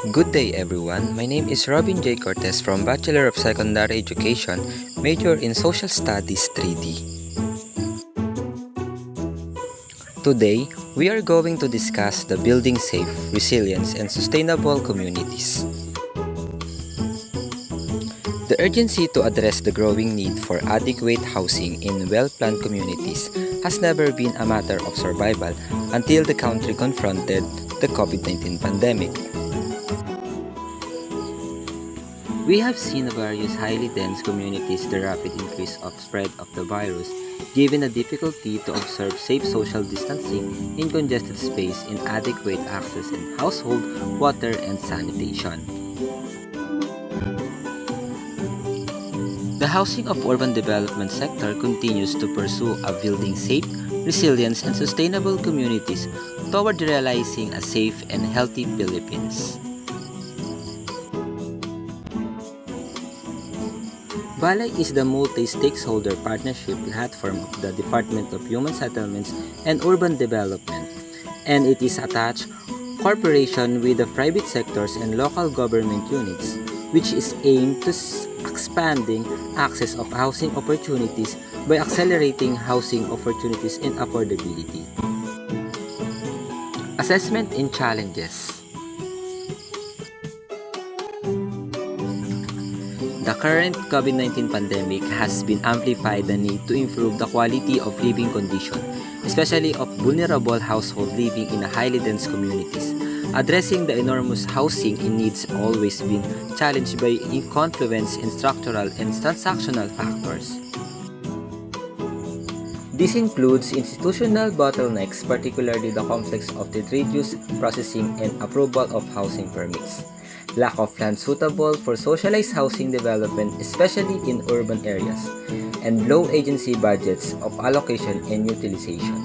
Good day everyone, my name is Robin J. Cortez from Bachelor of Secondary Education, major in Social Studies 3D. Today, we are going to discuss the building safe, resilience, and sustainable communities. The urgency to address the growing need for adequate housing in well-planned communities has never been a matter of survival until the country confronted the COVID-19 pandemic. We have seen in various highly dense communities the rapid increase of spread of the virus, given the difficulty to observe safe social distancing in congested space, inadequate access in household, water, and sanitation. The housing of urban development sector continues to pursue a building safe, resilient, and sustainable communities toward realizing a safe and healthy Philippines. BALAY is the multi-stakeholder partnership platform of the Department of Human Settlements and Urban Development, and it is attached cooperation with the private sectors and local government units, which is aimed to expanding access of housing opportunities by accelerating housing opportunities and affordability. Assessment and challenges. The current COVID-19 pandemic has been amplified the need to improve the quality of living condition, especially of vulnerable households living in highly dense communities. Addressing the enormous housing needs always been challenged by confluence in structural and transactional factors. This includes institutional bottlenecks, particularly the complex of the reduced processing and approval of housing permits, lack of land suitable for socialized housing development, especially in urban areas, and low agency budgets of allocation and utilization.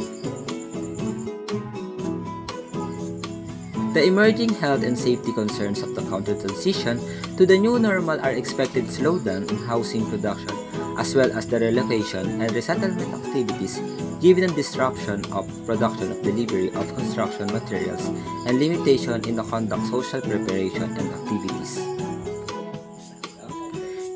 The emerging health and safety concerns of the country transition to the new normal are expected slowdown in housing production, as well as the relocation and resettlement activities given the disruption of production of delivery of construction materials and limitation in the conduct social preparation and activities.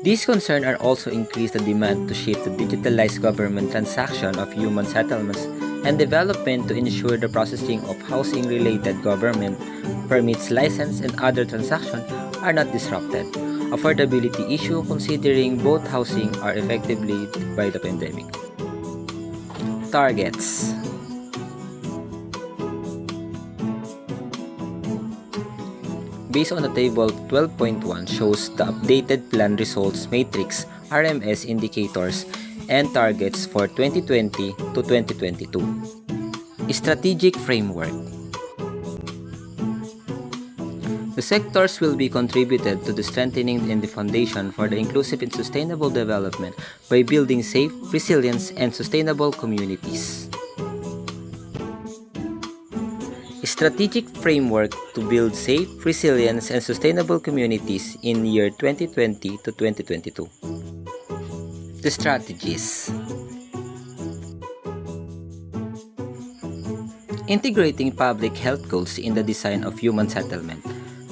These concerns are also increased the demand to shift to digitalized government transaction of human settlements and development to ensure the processing of housing-related government permits, license, and other transactions are not disrupted. Affordability issue considering both housing are effectively by the pandemic. Targets. Based on the table 12.1 shows the updated plan results matrix RMS indicators and targets for 2020 to 2022. Strategic framework. The sectors will be contributed to the strengthening and the foundation for the inclusive and sustainable development by building safe, resilient, and sustainable communities. Strategic framework to build safe, resilient, and sustainable communities in year 2020 to 2022. The strategies. Integrating public health goals in the design of human settlement.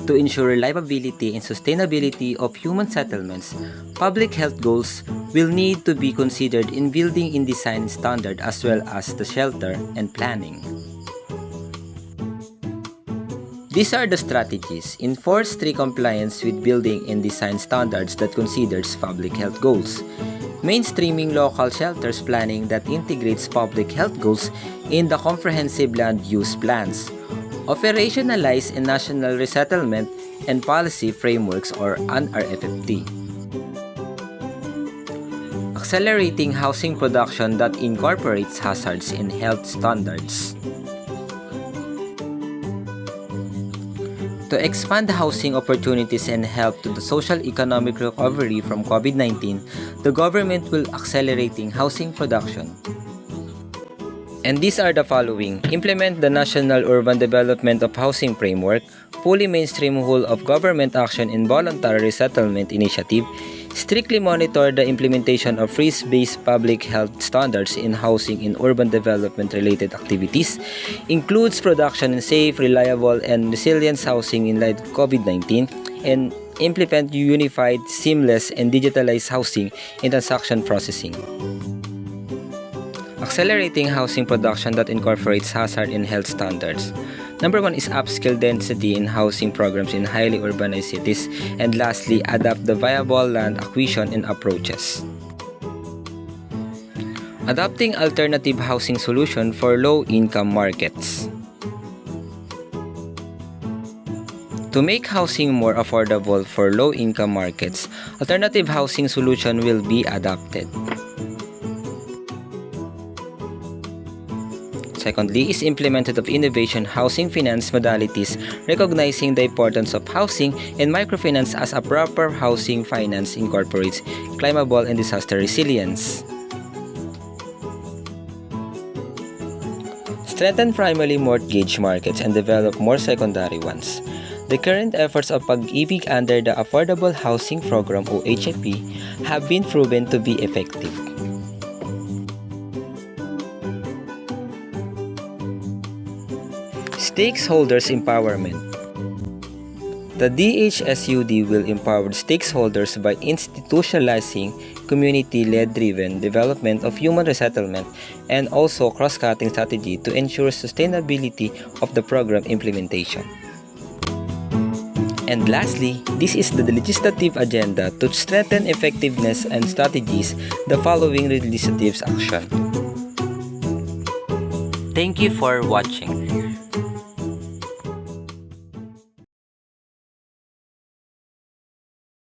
To ensure reliability and sustainability of human settlements, public health goals will need to be considered in building and design standard as well as the shelter and planning. These are the strategies. Enforce strict compliance with building and design standards that considers public health goals. Mainstreaming local shelters planning that integrates public health goals in the comprehensive land use plans. Operationalize a national resettlement and policy frameworks or NRFFT. Accelerating housing production that incorporates hazards and health standards. To expand housing opportunities and help to the social economic recovery from COVID-19, the government will accelerating housing production. And these are the following. Implement the National Urban Development of Housing Framework, fully mainstream whole of government action in voluntary resettlement initiative, Strictly monitor the implementation of risk-based public health standards in housing and urban development-related activities, includes production in safe, reliable, and resilient housing in light of COVID-19, and implement unified, seamless, and digitalized housing and transaction processing. Accelerating housing production that incorporates hazard and health standards. Number 1 is upscale density in housing programs in highly urbanized cities. And lastly, adapt the viable land acquisition and approaches. Adopting alternative housing solution for low-income markets. To make housing more affordable for low-income markets, alternative housing solution will be adopted. Secondly, is implemented of innovation housing finance modalities, recognizing the importance of housing and microfinance as a proper housing finance incorporates climbable and disaster resilience. Strengthen primary mortgage markets and develop more secondary ones. The current efforts of Pag-ibig under the Affordable Housing Program o HFP have been proven to be effective. Stakeholders empowerment. The DHSUD will empower stakeholders by institutionalizing community-led driven development of human resettlement and also cross-cutting strategy to ensure sustainability of the program implementation. And lastly, this is the legislative agenda to strengthen effectiveness and strategies, the following legislative action. Thank you for watching.